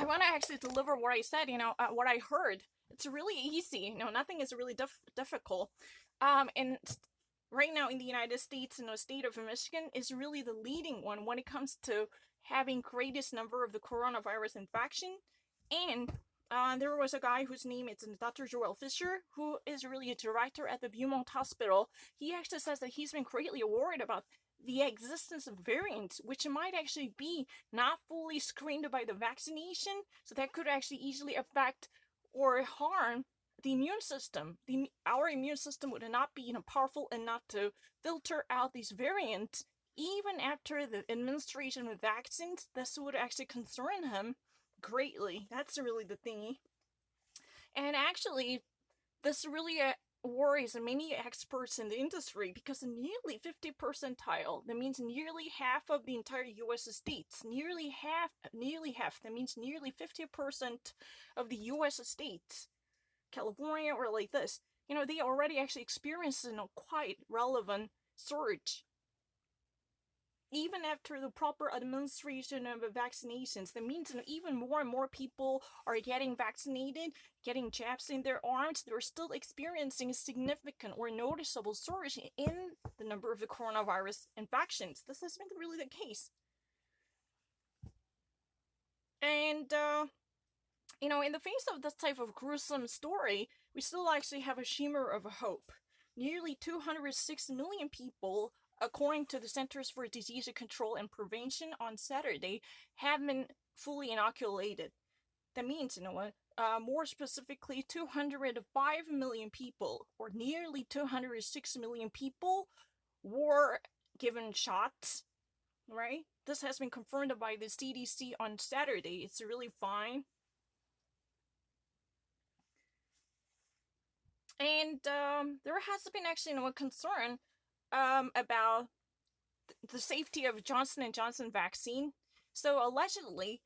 want to actually deliver what I said, what I heard. It's really easy. Nothing is really difficult. And right now in the United States, state of Michigan is really the leading one when it comes to having greatest number of the coronavirus infection. And there was a guy whose name is Dr. Joel Fisher, who is really a director at the Beaumont Hospital. He actually says that he's been greatly worried about the existence of variants, which might actually be not fully screened by the vaccination, so that could actually easily affect or harm the immune system. Our immune system would not be powerful enough to filter out these variants even after the administration of vaccines. This would actually concern him greatly. That's really the thingy. And actually, this really worries many experts in the industry because nearly 50 percentile, that means nearly half of the entire US states, nearly half, that means nearly 50% of the US states, California or like this, they already actually experienced a quite relevant surge even after the proper administration of vaccinations. That means even more and more people are getting vaccinated, getting jabs in their arms. They're still experiencing a significant or noticeable surge in the number of the coronavirus infections. This has been really the case. And, in the face of this type of gruesome story, we still actually have a shimmer of hope. Nearly 206 million people, according to the Centers for Disease Control and Prevention on Saturday, have been fully inoculated. That means, more specifically, 205 million people, or nearly 206 million people, were given shots, right? This has been confirmed by the CDC on Saturday. It's really fine. And there has been actually a concern about the safety of Johnson & Johnson vaccine. So allegedly,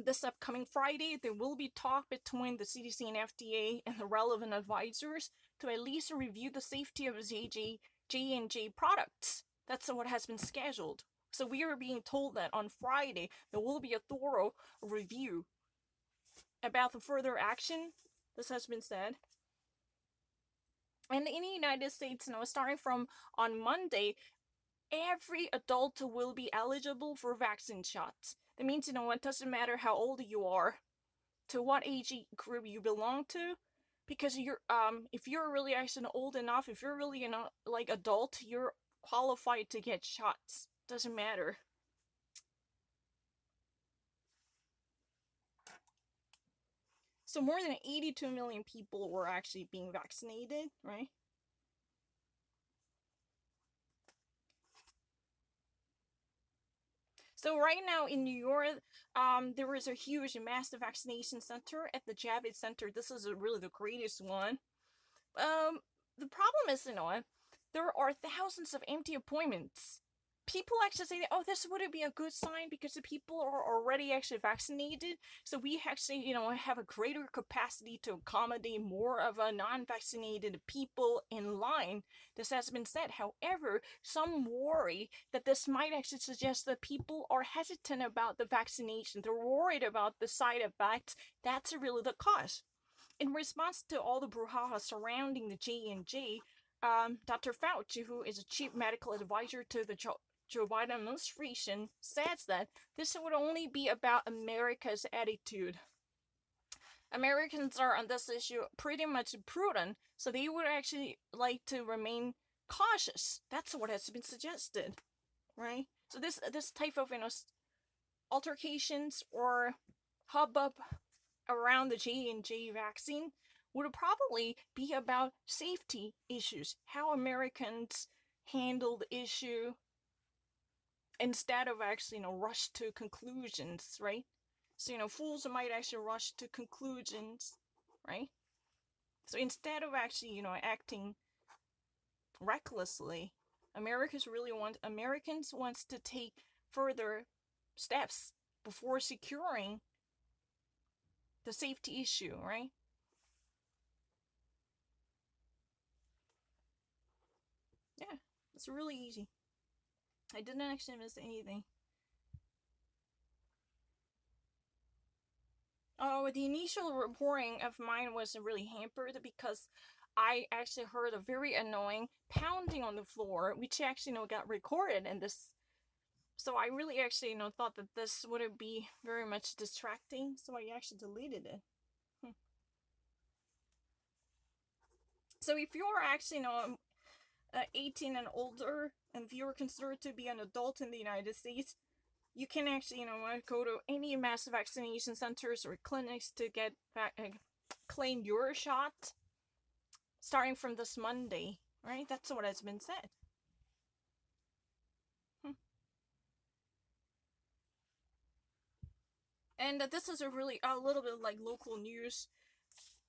this upcoming Friday, there will be talk between the CDC and FDA and the relevant advisors to at least review the safety of J&J products. That's what has been scheduled. So we are being told that on Friday, there will be a thorough review about the further action. This has been said. And in the United States, starting from on Monday, every adult will be eligible for vaccine shots. That means, it doesn't matter how old you are, to what age group you belong to, because if you're really actually old enough, if you're really, like adult, you're qualified to get shots. Doesn't matter. So more than 82 million people were actually being vaccinated, right? So right now in New York, there is a huge massive vaccination center at the Javits Center. This is really the greatest one. The problem is, there are thousands of empty appointments. People actually say, oh, this wouldn't be a good sign because the people are already actually vaccinated. So we actually, have a greater capacity to accommodate more of a non-vaccinated people in line. This has been said. However, some worry that this might actually suggest that people are hesitant about the vaccination. They're worried about the side effects. That's really the cause. In response to all the brouhaha surrounding the J&J, Dr. Fauci, who is a chief medical advisor to the Joe Biden administration, says that this would only be about America's attitude. Americans are on this issue pretty much prudent, so they would actually like to remain cautious. That's what has been suggested, right? So this type of altercations or hubbub around the J&J vaccine would probably be about safety issues, how Americans handle the issue instead of actually, rush to conclusions, right? So, fools might actually rush to conclusions, right? So instead of actually, acting recklessly, Americans wants to take further steps before securing the safety issue, right? Yeah, it's really easy. I didn't actually miss anything. Oh, the initial reporting of mine was really hampered because I actually heard a very annoying pounding on the floor, which actually got recorded in this. So I really actually thought that this wouldn't be very much distracting, so I actually deleted it. Hmm. So if you're actually 18 and older, and if you're considered to be an adult in the United States, you can actually go to any mass vaccination centers or clinics to get claim your shot starting from this Monday, right? That's what has been said. Hmm. And this is a really a little bit like local news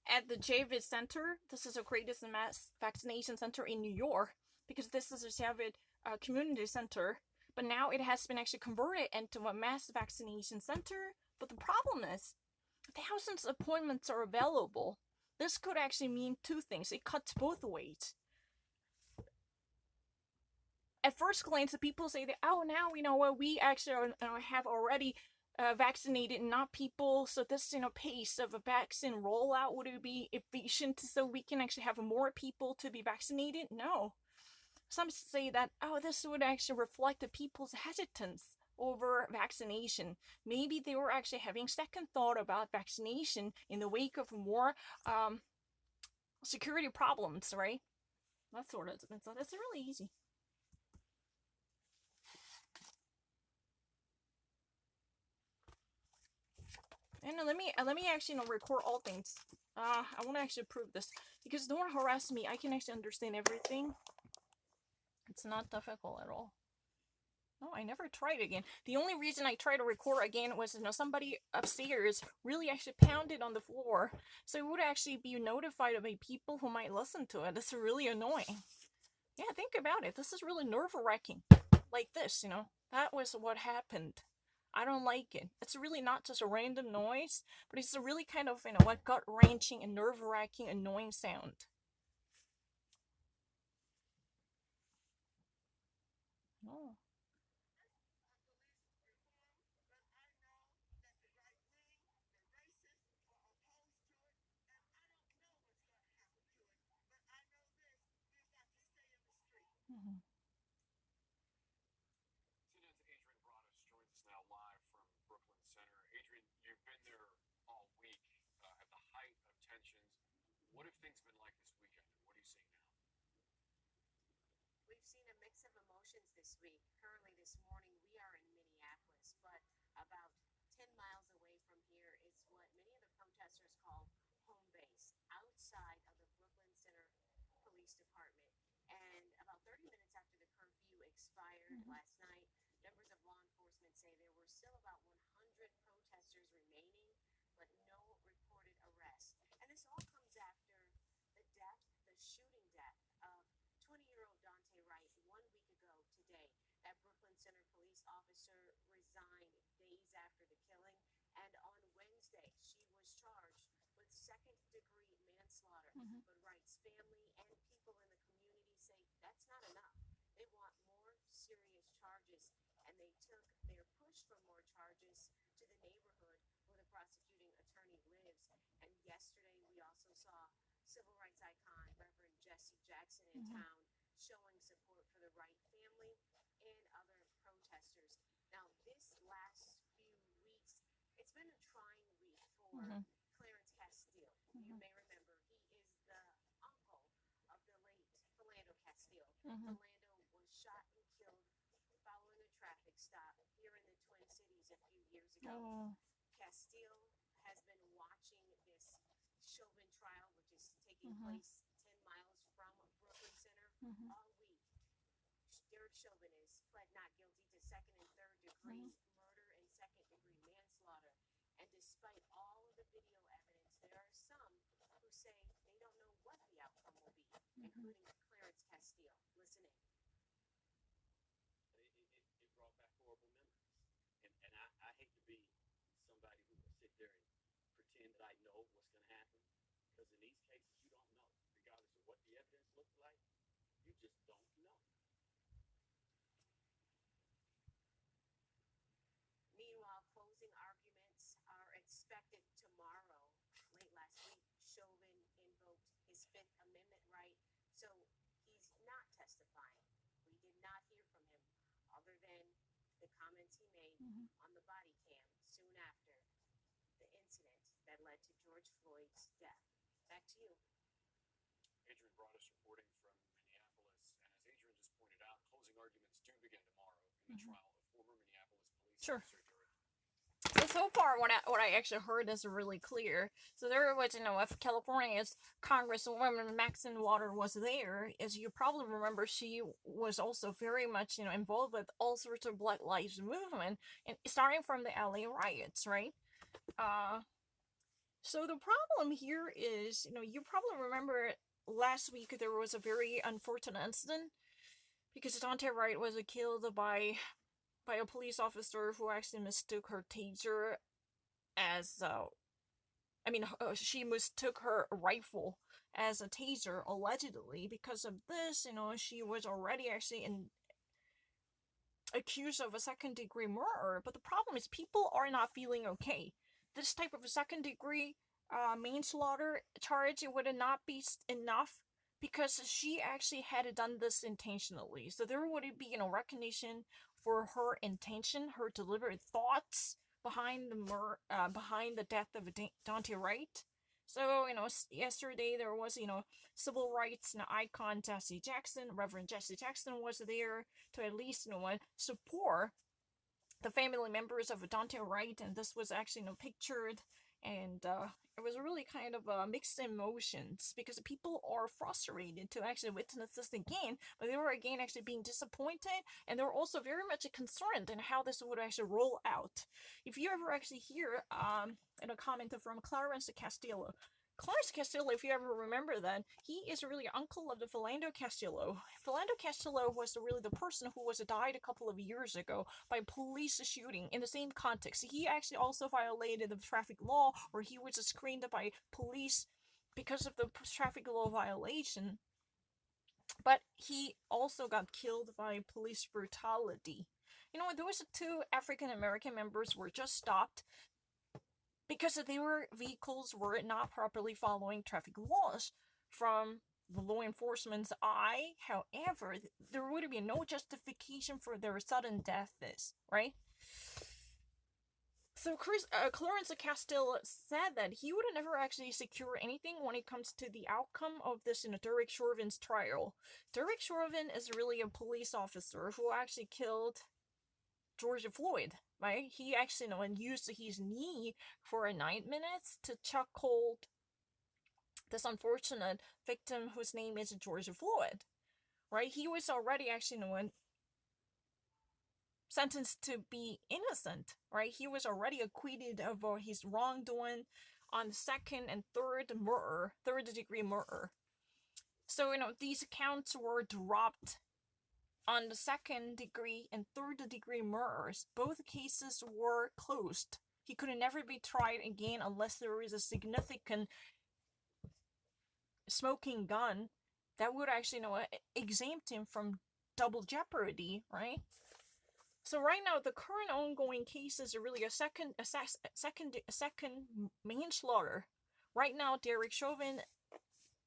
at the Javid Center. This is the greatest mass vaccination center in New York because this is a Javid community center. But now it has been actually converted into a mass vaccination center. But the problem is, thousands of appointments are available. This could actually mean two things. It cuts both ways. At first glance, the people say that, oh, now we know what we actually have already vaccinated not people, so this pace of a vaccine rollout would it be efficient so we can actually have more people to be vaccinated? No. Some say that, oh, this would actually reflect the people's hesitance over vaccination. Maybe they were actually having second thought about vaccination in the wake of more security problems, right? That's sort of it's really easy. And let me actually record all things. I want to actually prove this because don't harass me. I can actually understand everything. It's not difficult at all. No, I never tried again. The only reason I tried to record again was somebody upstairs really actually pounded on the floor, so it would actually be notified of people who might listen to it. It's really annoying. Yeah, think about it. This is really nerve wracking. Like this, that was what happened. I don't like it. It's really not just a random noise, but it's a really kind of what gut wrenching and nerve wracking, annoying sound. Oh. Mhm. Mhm. Mhm. Mhm. Mhm. Mhm. Oh. Mhm. Mhm. Mhm. Mhm. Chauvin invoked his Fifth Amendment right, so he's not testifying. We did not hear from him other than the comments he made Mhm. on the body cam soon after the incident that led to George Floyd's death. Back to you. Adrian Broadus reporting from Minneapolis. And as Adrian just pointed out, closing arguments do begin tomorrow in the trial of former Minneapolis police Sure. officer Derek. So far, what I actually heard is really clear. So there was, if California's Congresswoman Maxine Water was there, as you probably remember, she was also very much, involved with all sorts of Black Lives Movement, and starting from the LA riots, right? So the problem here is, you probably remember last week there was a very unfortunate incident because Daunte Wright was killed by a police officer who actually mistook her taser as she mistook her rifle as a taser allegedly. Because of this, she was already actually accused of a second degree murder. But the problem is people are not feeling okay. This type of second degree manslaughter charge, it would not be enough because she actually had done this intentionally. So there would be recognition for her intention, her deliberate thoughts behind behind the death of Daunte Wright. So yesterday there was civil rights icon Jesse Jackson, Reverend Jesse Jackson was there to at least support the family members of Daunte Wright, and this was actually pictured, and it was really kind of mixed emotions because people are frustrated to actually witness this again, but they were again actually being disappointed, and they're also very much concerned in how this would actually roll out. If you ever actually hear in a comment from Clarence Castillo. Clarence Castillo, if you ever remember that, he is really uncle of the Philando Castillo. Philando Castillo was really the person who was died a couple of years ago by police shooting in the same context. He actually also violated the traffic law, or he was screened by police because of the traffic law violation. But he also got killed by police brutality. Those two African American members were just stopped because their vehicles were not properly following traffic laws from the law enforcement's eye. However, there would be no justification for their sudden deaths, right? So Clarence Castillo said that he would never actually secure anything when it comes to the outcome of this Derek Chauvin's trial. Derek Chauvin is really a police officer who actually killed George Floyd, right? He actually used his knee for 9 minutes to chokehold this unfortunate victim whose name is George Floyd, right? He was already actually sentenced to be innocent, right? He was already acquitted of his wrongdoing on second and third degree murder. So these counts were dropped on the second degree and third degree murders. Both cases were closed. He could never be tried again unless there is a significant smoking gun that would actually exempt him from double jeopardy, right? So right now, the current ongoing case is really a second manslaughter. Right now, Derek Chauvin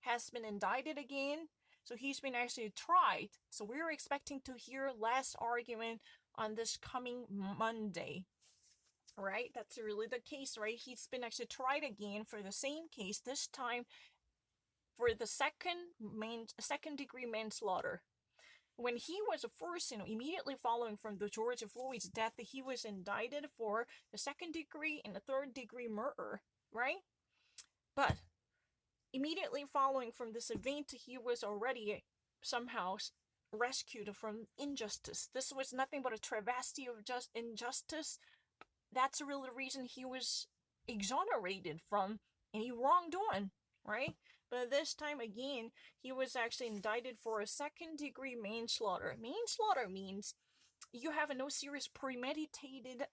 has been indicted again, so he's been actually tried. So we're expecting to hear last argument on this coming Monday. Right? That's really the case, right? He's been actually tried again for the same case, this time for the second degree manslaughter. When he was first, immediately following from the George Floyd's death, he was indicted for the second degree and the third degree murder, right? But immediately following from this event, he was already somehow rescued from injustice. This was nothing but a travesty of injustice. That's really the reason he was exonerated from any wrongdoing, right? But this time again, he was actually indicted for a second degree manslaughter. Manslaughter means you have no serious premeditated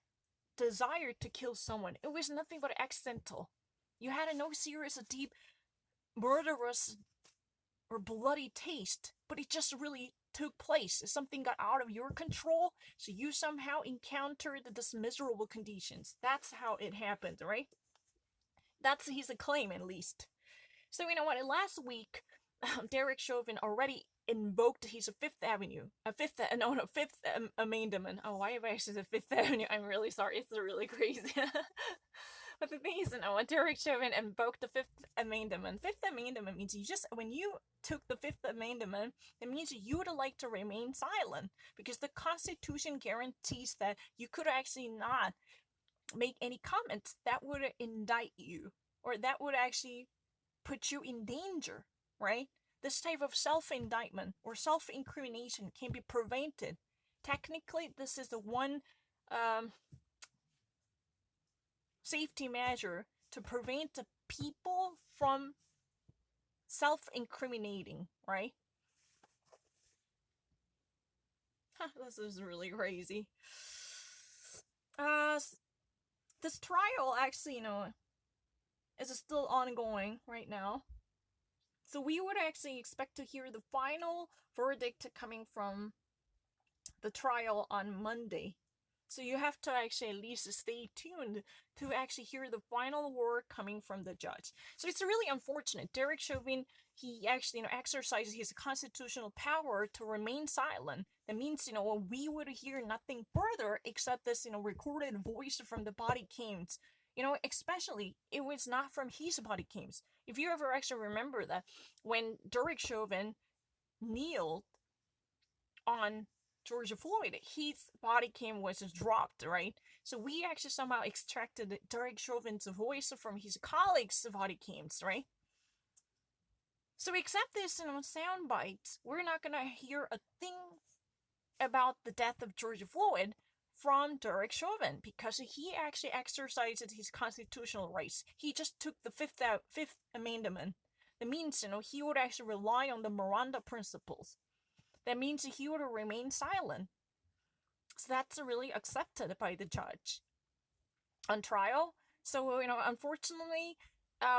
desire to kill someone. It was nothing but accidental. You had no serious, deep, murderous, or bloody taste, but it just really took place. Something got out of your control, so you somehow encountered this miserable conditions. That's how it happened, right? That's his claim, at least. So you know what? Last week, Derek Chauvin already invoked his Fifth Amendment. Oh, why have I said the Fifth Avenue? I'm really sorry. It's really crazy. But the thing is, you know, Derek Chauvin invoked the Fifth Amendment. Fifth Amendment means when you took the Fifth Amendment, it means you would like to remain silent because the Constitution guarantees that you could actually not make any comments that would indict you or that would actually put you in danger, right? This type of self-indictment or self-incrimination can be prevented. Technically, this is the one safety measure to prevent the people from self-incriminating, right? This is really crazy. This trial actually, you know, is still ongoing right now. So we would actually expect to hear the final verdict coming from the trial on Monday. So you have to actually at least stay tuned to actually hear the final word coming from the judge. So it's really unfortunate. Derek Chauvin, he actually, you know, exercises his constitutional power to remain silent. That means, you know, we would hear nothing further except this, you know, recorded voice from the body cams. You know, especially it was not from his body cams. If you ever actually remember that when Derek Chauvin kneeled on George Floyd, his body cam was dropped, right? So we actually somehow extracted Derek Chauvin's voice from his colleagues' body cams, right? So except this, you know, sound bites, we're not gonna hear a thing about the death of George Floyd from Derek Chauvin because he actually exercised his constitutional rights. He just took the Fifth Amendment. That means, you know, he would actually rely on the Miranda principles. That means he would remain silent. So that's really accepted by the judge on trial. So, you know, unfortunately,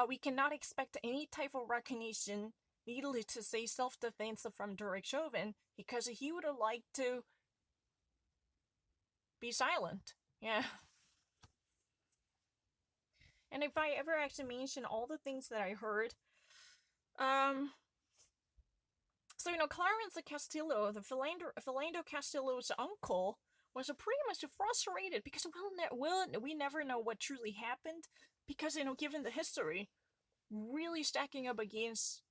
we cannot expect any type of recognition, needless to say, self-defense from Derek Chauvin because he would like to be silent. Yeah. And if I ever actually mention all the things that I heard, so, you know, Clarence Castillo, the Philando Castillo's uncle, was pretty much frustrated because we never know what truly happened because, you know, given the history, really stacking up against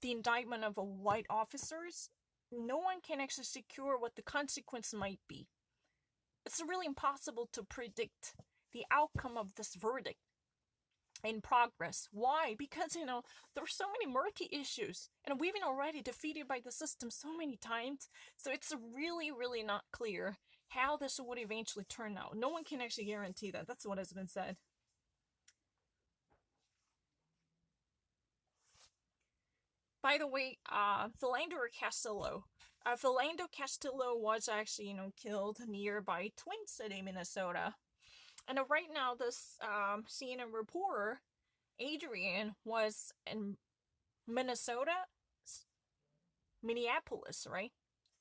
the indictment of white officers, no one can actually secure what the consequence might be. It's really impossible to predict the outcome of this verdict in progress. Why? Because, you know, there's so many murky issues and we've been already defeated by the system so many times, so it's really, really not clear how this would eventually turn out. No one can actually guarantee that. That's what has been said. By the way, Philando Castillo was actually, you know, killed nearby Twin City, Minnesota. And right now, this CNN reporter, Adrian, was in Minneapolis, right?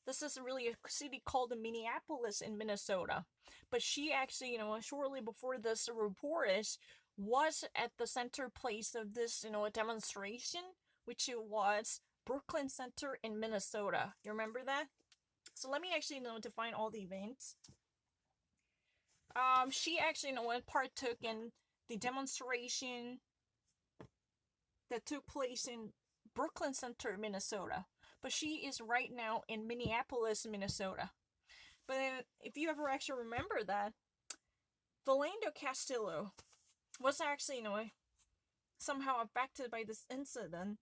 This is really a city called Minneapolis in Minnesota. But she actually, you know, shortly before this report was at the center place of this, you know, demonstration, which it was Brooklyn Center in Minnesota. You remember that? So let me actually, you know, define all the events. She actually, you know, partook in the demonstration that took place in Brooklyn Center, Minnesota. But she is right now in Minneapolis, Minnesota. But if you ever actually remember that, Philando Castillo was actually, you know, somehow affected by this incident.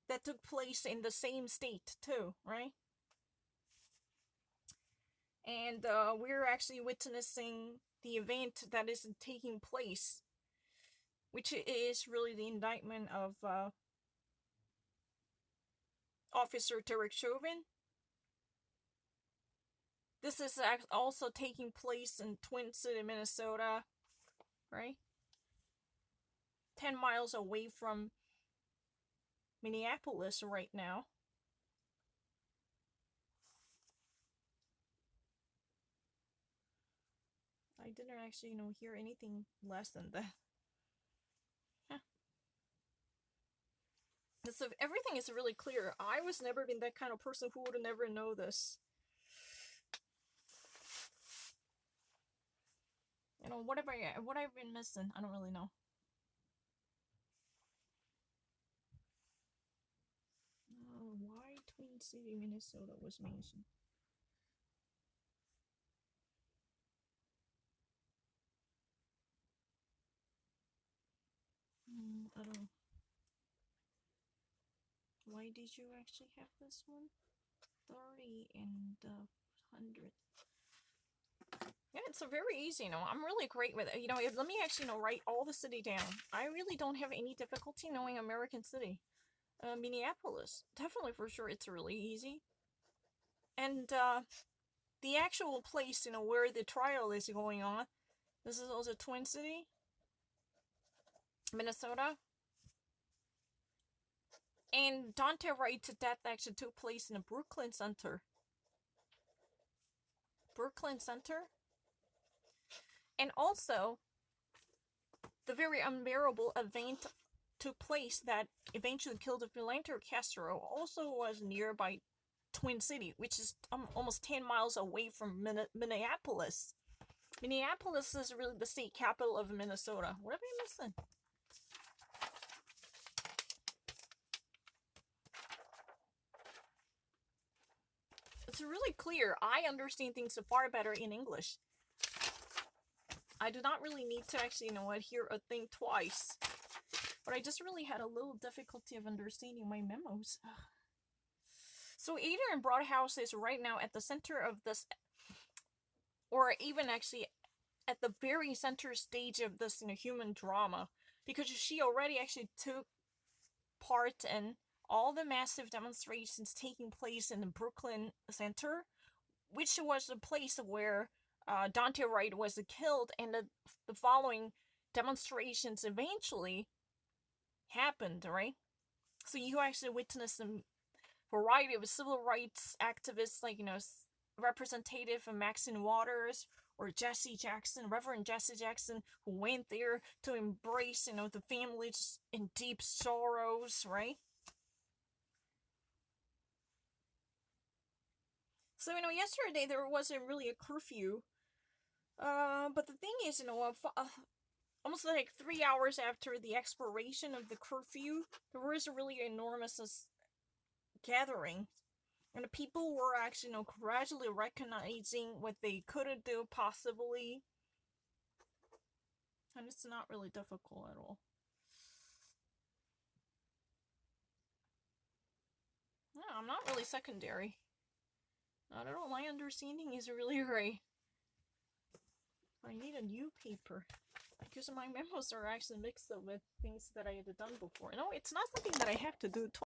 That took place in the same state too, right? And we're actually witnessing the event that is taking place, which is really the indictment of Officer Derek Chauvin. This is also taking place in Twin City, Minnesota, right? 10 miles away from Minneapolis right now. I didn't actually, hear anything less than that. So everything is really clear. I was never been that kind of person who would never know this. What have I've been missing? I don't really know. Why Twin City, Minnesota was mentioned? I don't know. Why did you actually have this one? 30 and 100. Yeah, it's a very easy, I'm really great with it. Let me actually, write all the city down. I really don't have any difficulty knowing American city. Minneapolis. Definitely, for sure, it's really easy. And, the actual place, where the trial is going on. This is also Twin City, Minnesota. And Daunte Wright's death actually took place in the Brooklyn Center. Brooklyn Center. And also, the very unbearable event took place that eventually killed Philando Castro also was nearby Twin City, which is almost 10 miles away from Minneapolis. Minneapolis is really the state capital of Minnesota. What am I missing? It's really clear. I understand things far better in English. I do not really need to actually, hear a thing twice. But I just really had a little difficulty of understanding my memos. So Adrian Broadhouse is right now at the center of this, or even actually at the very center stage of this, human drama, because she already actually took part in all the massive demonstrations taking place in the Brooklyn Center, which was the place where Daunte Wright was killed, and the following demonstrations eventually happened, right? So you actually witnessed a variety of civil rights activists, like, Representative Maxine Waters or Jesse Jackson, Reverend Jesse Jackson, who went there to embrace, the families in deep sorrows, right? So, yesterday there wasn't really a curfew. But the thing is, almost like 3 hours after the expiration of the curfew, there was a really enormous gathering. And the people were actually, gradually recognizing what they couldn't do possibly. And it's not really difficult at all. No, I'm not really secondary. Not at all. My understanding is really great. I need a new paper. Because my memos are actually mixed up with things that I had done before. No, it's not something that I have to do twice.